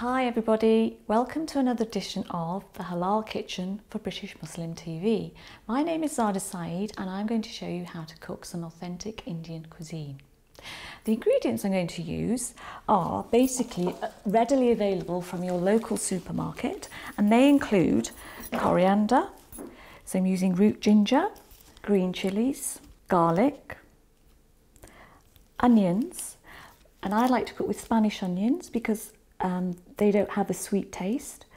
Hi everybody, welcome to another edition of the Halal Kitchen for British Muslim TV. My name is Zahda Saeed and I'm going to show you how to cook some authentic Indian cuisine. The ingredients I'm going to use are basically readily available from your local supermarket, and they include coriander, so I'm using root ginger, green chilies, garlic, onions, and I like to cook with Spanish onions because they don't have a sweet taste.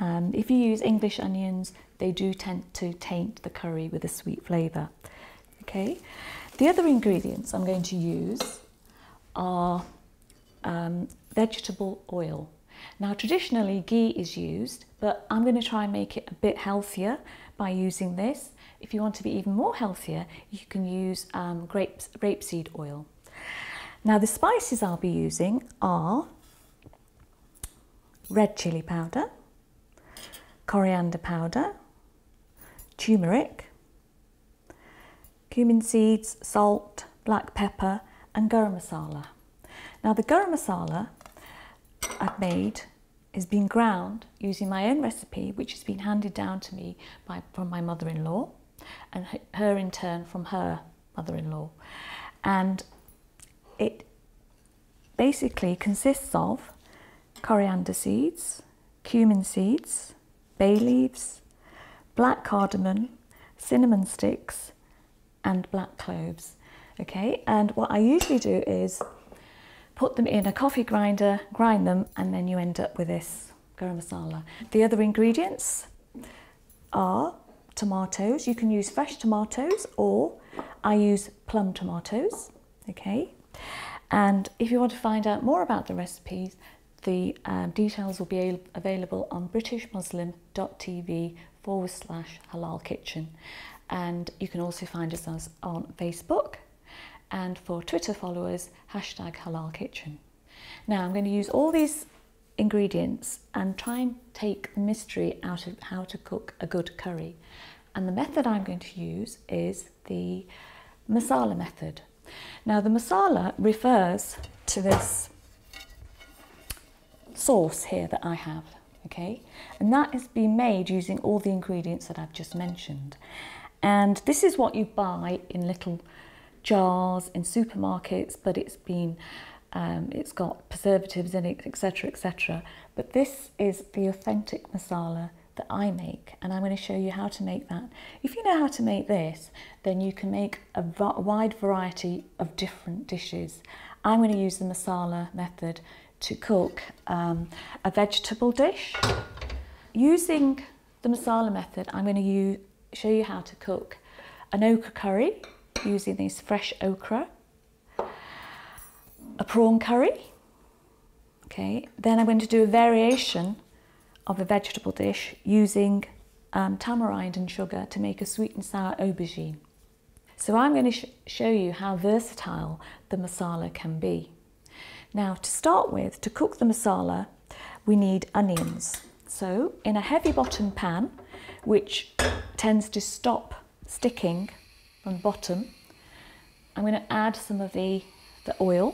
If you use English onions, they do tend to taint the curry with a sweet flavour. Okay. The other ingredients I'm going to use are vegetable oil. Now traditionally ghee is used, but I'm going to try and make it a bit healthier by using this. If you want to be even more healthier, you can use grapeseed oil. Now the spices I'll be using are red chilli powder, coriander powder, turmeric, cumin seeds, salt, black pepper and garam masala. Now the garam masala I've made is being ground using my own recipe, which has been handed down to me from my mother-in-law, and her in turn from her mother-in-law. And it basically consists of coriander seeds, cumin seeds, bay leaves, black cardamom, cinnamon sticks and black cloves. Okay, and what I usually do is put them in a coffee grinder, grind them, and then you end up with this garam masala. The other ingredients are tomatoes. You can use fresh tomatoes or I use plum tomatoes. Okay, and if you want to find out more about the recipes, the details will be available on britishmuslim.tv/halal kitchen, and you can also find us on Facebook, and for Twitter followers, #halal kitchen. Now I'm going to use all these ingredients and try and take the mystery out of how to cook a good curry, and the method I'm going to use is the masala method. Now the masala refers to this sauce here that I have, okay, and that has been made using all the ingredients that I've just mentioned, and this is what you buy in little jars in supermarkets, but it's got preservatives in it, etc, etc. But this is the authentic masala that I make, and I'm going to show you how to make that. If you know how to make this, then you can make a wide variety of different dishes. I'm going to use the masala method to cook a vegetable dish. Using the masala method, I'm going to show you how to cook an okra curry using this fresh okra, a prawn curry. Okay, then I'm going to do a variation of a vegetable dish using tamarind and sugar to make a sweet and sour aubergine. So I'm going to show you how versatile the masala can be. Now to start with, to cook the masala, we need onions. So in a heavy bottom pan, which tends to stop sticking from the bottom, I'm going to add some of the oil.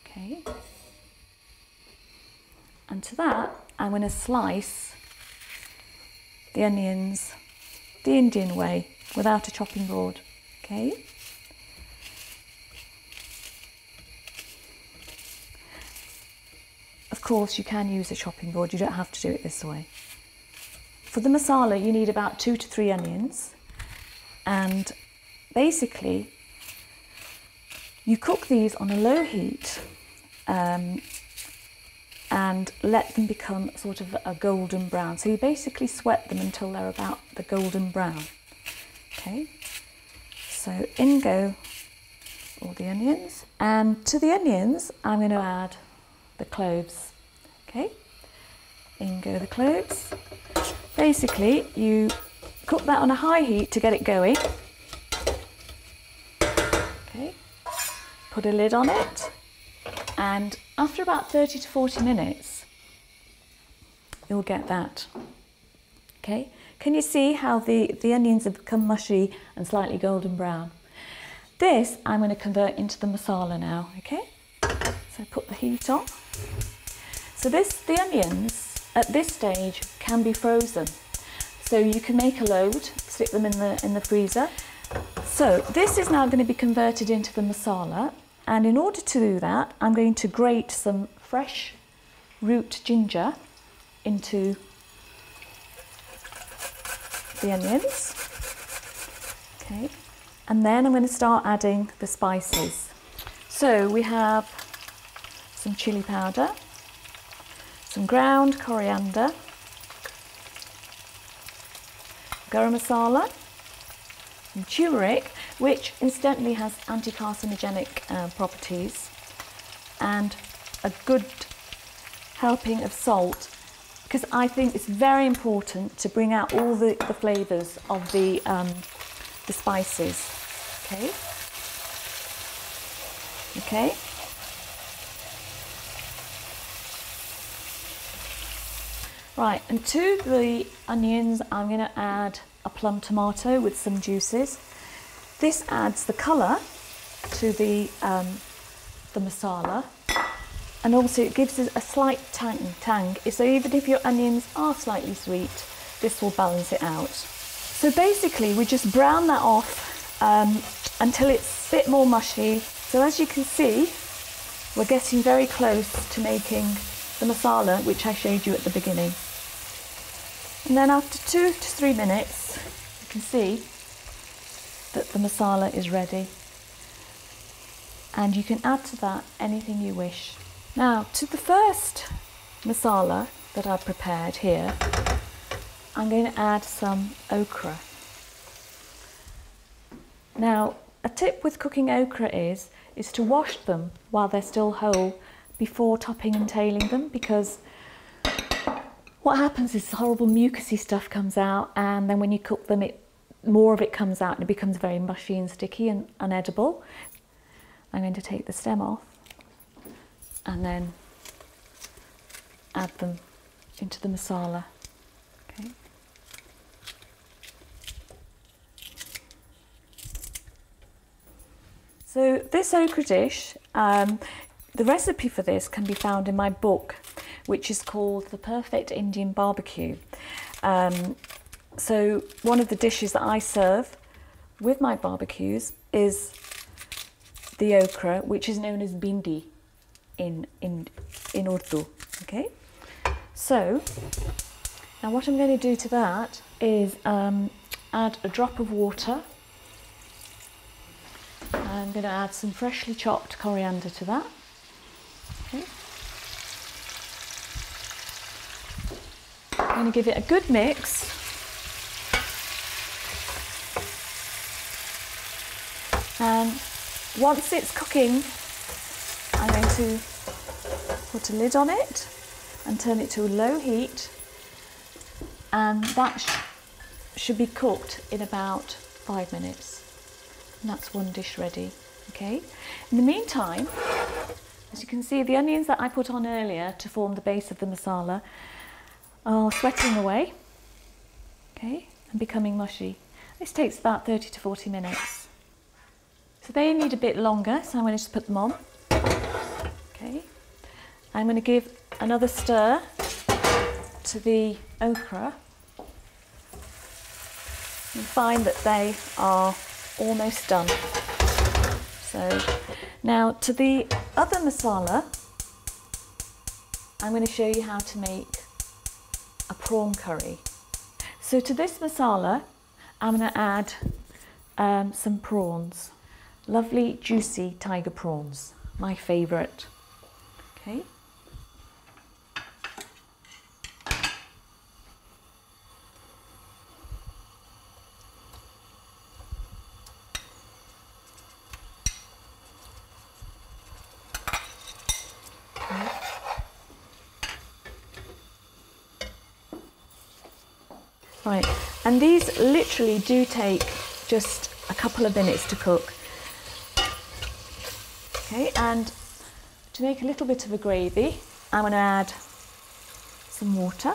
Okay. And to that, I'm going to slice the onions the Indian way, without a chopping board. Okay. Of course, you can use a chopping board, you don't have to do it this way. For the masala, you need about 2 to 3 onions, and basically you cook these on a low heat and let them become sort of a golden brown. So you basically sweat them until they're about the golden brown. Okay, so in go all the onions, and to the onions I'm going to add the cloves. Okay, in go the cloves. Basically you cook that on a high heat to get it going. Okay, put a lid on it, and after about 30 to 40 minutes you'll get that. Okay, can you see how the onions have become mushy and slightly golden brown? This I'm going to convert into the masala now. Okay, so put the heat on. So the onions at this stage can be frozen. So you can make a load, stick them in the freezer. So this is now going to be converted into the masala, and in order to do that, I'm going to grate some fresh root ginger into the onions. Okay, and then I'm going to start adding the spices. So we have some chili powder, some ground coriander, garam masala, and turmeric, which incidentally has anti-carcinogenic properties, and a good helping of salt, because I think it's very important to bring out all the flavours of the spices. Okay. Okay. Right, and to the onions, I'm going to add a plum tomato with some juices. This adds the colour to the masala, and also it gives it a slight tang. So even if your onions are slightly sweet, this will balance it out. So basically we just brown that off until it's a bit more mushy. So as you can see, we're getting very close to making the masala, which I showed you at the beginning. And then after 2 to 3 minutes, you can see that the masala is ready. And you can add to that anything you wish. Now, to the first masala that I've prepared here, I'm going to add some okra. Now, a tip with cooking okra is to wash them while they're still whole before topping and tailing them, because what happens is horrible mucousy stuff comes out, and then when you cook them, more of it comes out and it becomes very mushy and sticky and unedible. I'm going to take the stem off and then add them into the masala. Okay. So this okra dish, the recipe for this can be found in my book, which is called The Perfect Indian Barbecue. So one of the dishes that I serve with my barbecues is the okra, which is known as bindi in Urdu. Okay. So now what I'm going to do to that is add a drop of water. I'm going to add some freshly chopped coriander to that. Okay. I'm going to give it a good mix. And once it's cooking, I'm going to put a lid on it and turn it to a low heat, and that should be cooked in about 5 minutes. And that's one dish ready. Okay. In the meantime, as you can see, the onions that I put on earlier to form the base of the masala are sweating away, okay, and becoming mushy. This takes about 30 to 40 minutes. So they need a bit longer, so I'm going to just put them on. Okay. I'm going to give another stir to the okra. You find that they are almost done. So now to the other masala, I'm going to show you how to make a prawn curry. So to this masala, I'm going to add some prawns, lovely juicy tiger prawns, my favourite. Okay. Right, and these literally do take just a couple of minutes to cook. Okay, and to make a little bit of a gravy, I'm going to add some water.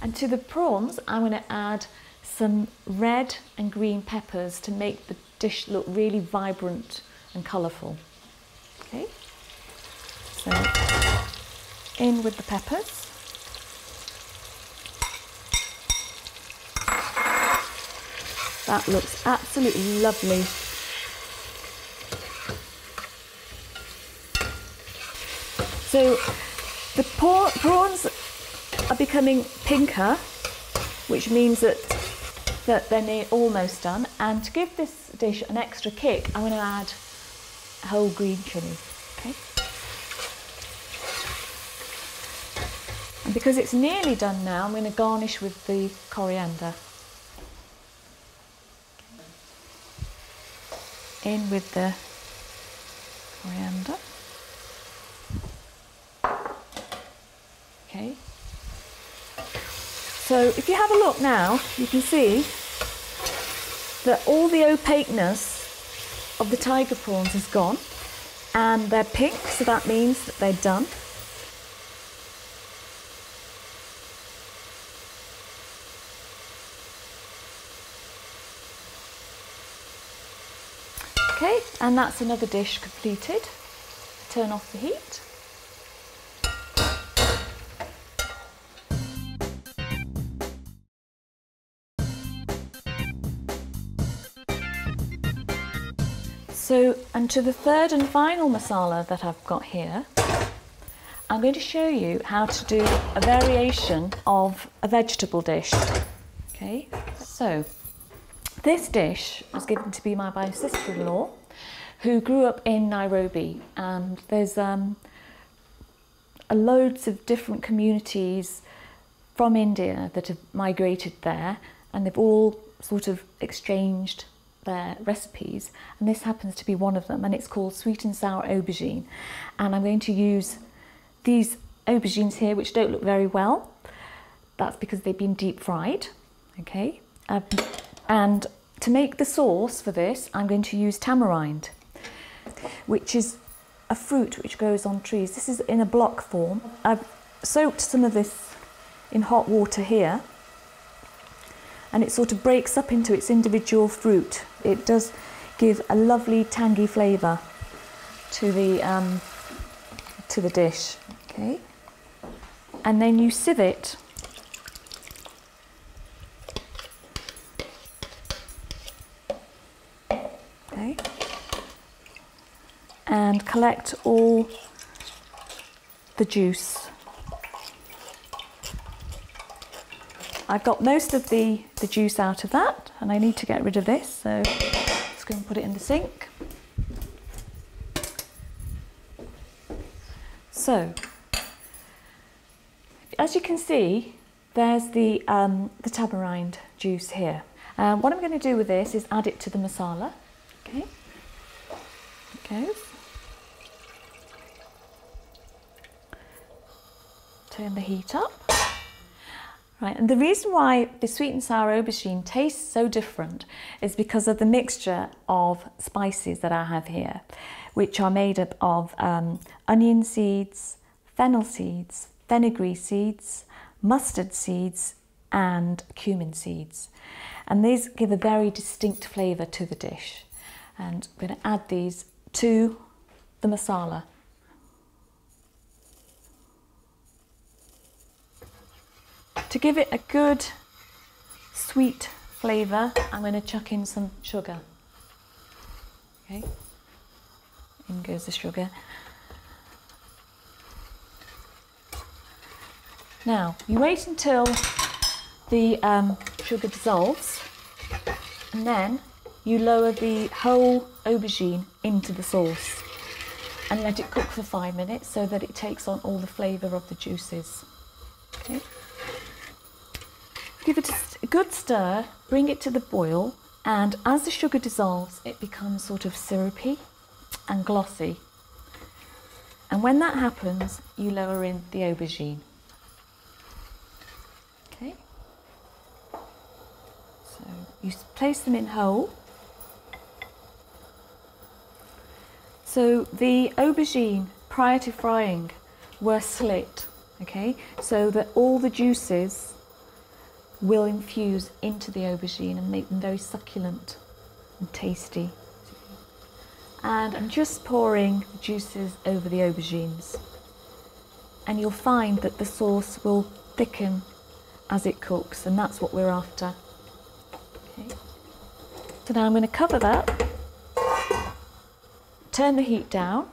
And to the prawns, I'm going to add some red and green peppers to make the dish look really vibrant and colourful. Okay, so in with the peppers. That looks absolutely lovely. So the prawns are becoming pinker, which means that they're almost done. And to give this dish an extra kick, I'm going to add whole green chilli. Okay. And because it's nearly done now, I'm going to garnish with the coriander. In with the coriander. Okay. So if you have a look now, you can see that all the opaqueness of the tiger prawns is gone, and they're pink, so that means that they're done. Okay, and that's another dish completed. Turn off the heat. So, and to the third and final masala that I've got here, I'm going to show you how to do a variation of a vegetable dish. Okay, so this dish was given to me by my sister-in-law, who grew up in Nairobi, and there's loads of different communities from India that have migrated there, and they've all sort of exchanged their recipes, and this happens to be one of them, and it's called sweet and sour aubergine. And I'm going to use these aubergines here, which don't look very well. That's because they've been deep fried. Okay, and to make the sauce for this, I'm going to use tamarind, which is a fruit which grows on trees. This is in a block form. I've soaked some of this in hot water here, and it sort of breaks up into its individual fruit. It does give a lovely tangy flavour to the dish. Okay, and then you sieve it. Okay, and collect all the juice. I've got most of the juice out of that, and I need to get rid of this, so just go and put it in the sink. So, as you can see, there's the tamarind juice here. What I'm going to do with this is add it to the masala. Okay, it goes. Turn the heat up. Right, and the reason why the sweet and sour aubergine tastes so different is because of the mixture of spices that I have here, which are made up of onion seeds, fennel seeds, fenugreek seeds, mustard seeds, and cumin seeds. And these give a very distinct flavour to the dish. And I'm going to add these to the masala. To give it a good sweet flavour, I'm going to chuck in some sugar. Okay, in goes the sugar. Now, you wait until the sugar dissolves, and then you lower the whole aubergine into the sauce and let it cook for 5 minutes so that it takes on all the flavour of the juices. Okay. Give it a good stir, bring it to the boil, and as the sugar dissolves, it becomes sort of syrupy and glossy. And when that happens, you lower in the aubergine. Okay. So you place them in whole. So the aubergine, prior to frying, were slit, okay, so that all the juices will infuse into the aubergine and make them very succulent and tasty. And I'm just pouring the juices over the aubergines. and you'll find that the sauce will thicken as it cooks, and that's what we're after. Okay. So now I'm going to cover that, turn the heat down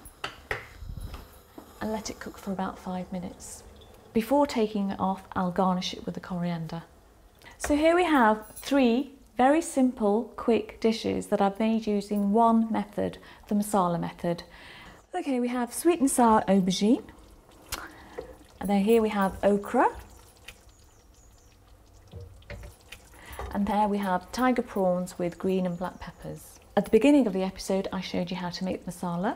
and let it cook for about 5 minutes. Before taking it off, I'll garnish it with the coriander. So here we have 3 very simple, quick dishes that I've made using one method, the masala method. Okay, we have sweet and sour aubergine, and then here we have okra, and there we have tiger prawns with green and black peppers. At the beginning of the episode, I showed you how to make the masala.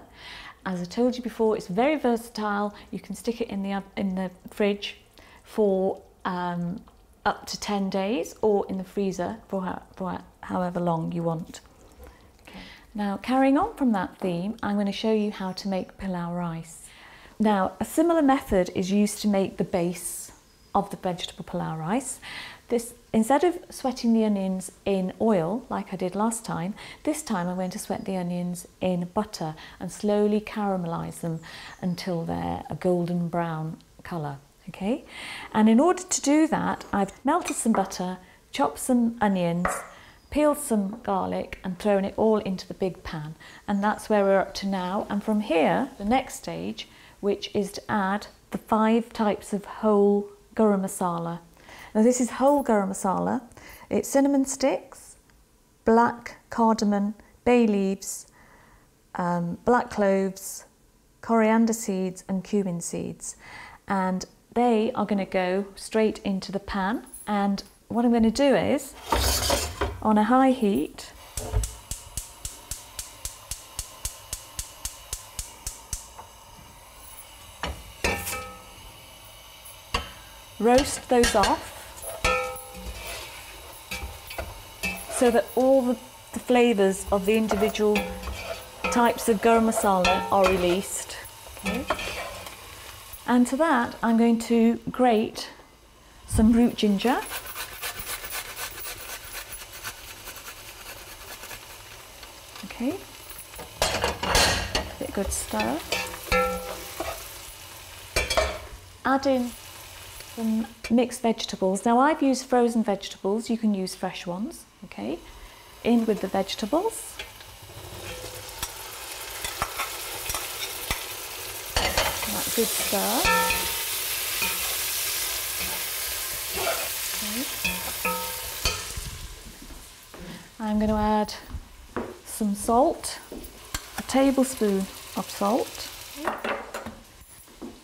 As I told you before, it's very versatile. You can stick it in the fridge for up to 10 days, or in the freezer for however long you want. Okay. Now, carrying on from that theme, I'm going to show you how to make Palau rice. Now, a similar method is used to make the base of the vegetable Palau rice. Instead of sweating the onions in oil like I did last time, this time I'm going to sweat the onions in butter and slowly caramelise them until they're a golden brown colour. Okay, and in order to do that, I've melted some butter, chopped some onions, peeled some garlic and thrown it all into the big pan, and that's where we're up to now. And from here, the next stage, which is to add the 5 types of whole garam masala. Now this is whole garam masala. It's cinnamon sticks, black cardamom, bay leaves, black cloves, coriander seeds and cumin seeds, and they are going to go straight into the pan. And what I'm going to do is, on a high heat, roast those off so that all the flavours of the individual types of garam masala are released. Okay. And to that, I'm going to grate some root ginger, okay, give it a good stir, add in some mixed vegetables. Now I've used frozen vegetables, you can use fresh ones, okay, in with the vegetables. Good stir. Okay. I'm going to add some salt, a tablespoon of salt.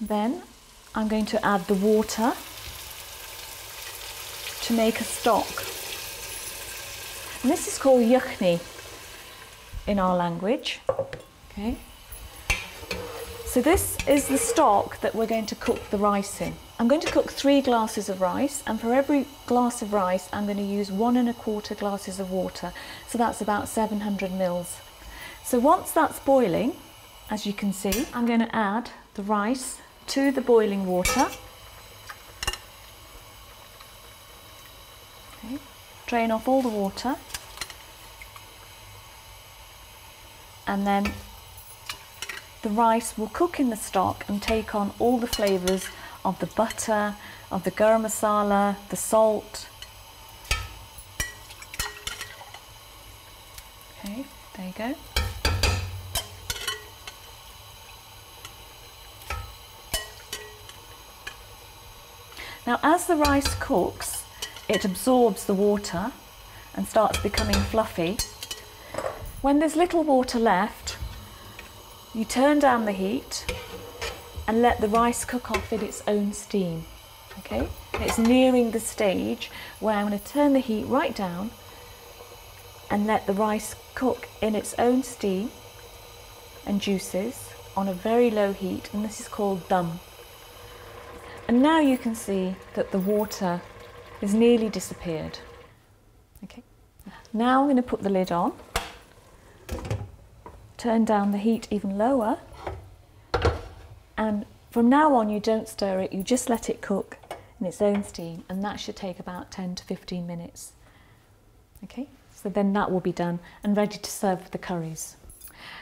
Then I'm going to add the water to make a stock. And this is called yakhni in our language. Okay. So this is the stock that we're going to cook the rice in. I'm going to cook 3 glasses of rice, and for every glass of rice I'm going to use 1 1/4 glasses of water. So that's about 700 mils. So once that's boiling, as you can see, I'm going to add the rice to the boiling water. Okay. Drain off all the water, and then the rice will cook in the stock and take on all the flavours of the butter, of the garam masala, the salt. Okay, there you go. Now as the rice cooks, it absorbs the water and starts becoming fluffy. When there's little water left, you turn down the heat and let the rice cook off in its own steam. Okay, it's nearing the stage where I'm going to turn the heat right down and let the rice cook in its own steam and juices on a very low heat, and this is called dum. And now you can see that the water has nearly disappeared. Okay, now I'm going to put the lid on, turn down the heat even lower, and from now on you don't stir it, you just let it cook in its own steam, and that should take about 10 to 15 minutes. Okay, so then that will be done and ready to serve with the curries.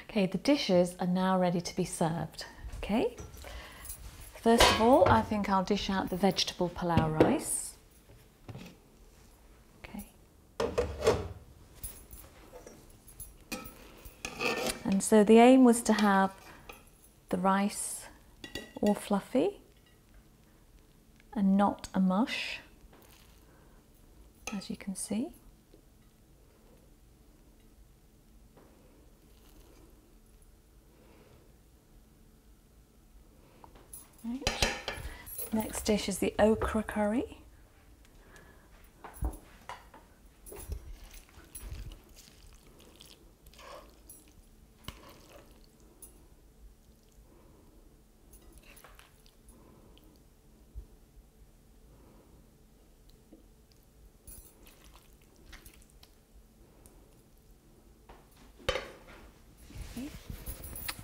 Okay, the dishes are now ready to be served. Okay, First of all, I think I'll dish out the vegetable palau rice. Okay. And so the aim was to have the rice all fluffy and not a mush, as you can see. Right. Next dish is the okra curry.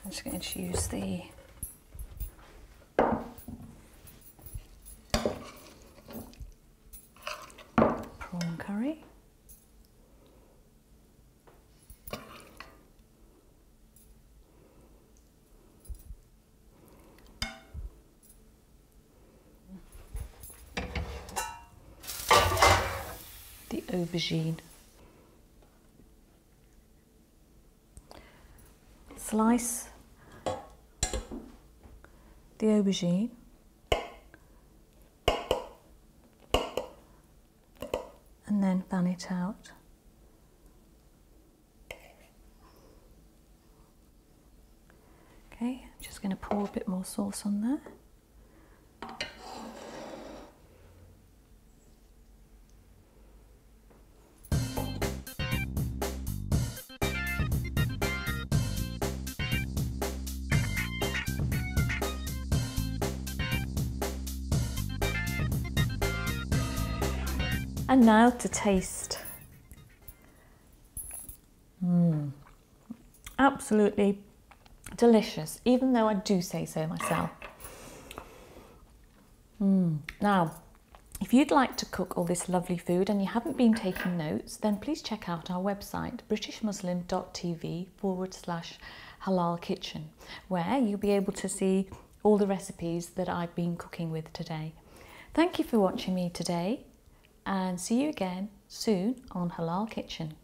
I'm just going to use the prawn curry. The aubergine. Slice the aubergine and then fan it out. Okay, I'm just going to pour a bit more sauce on there. And now to taste. Absolutely delicious, even though I do say so myself. Now, if you'd like to cook all this lovely food and you haven't been taking notes, then please check out our website, britishmuslim.tv/halal kitchen, where you'll be able to see all the recipes that I've been cooking with today. Thank you for watching me today, and see you again soon on Halal Kitchen.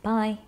Bye.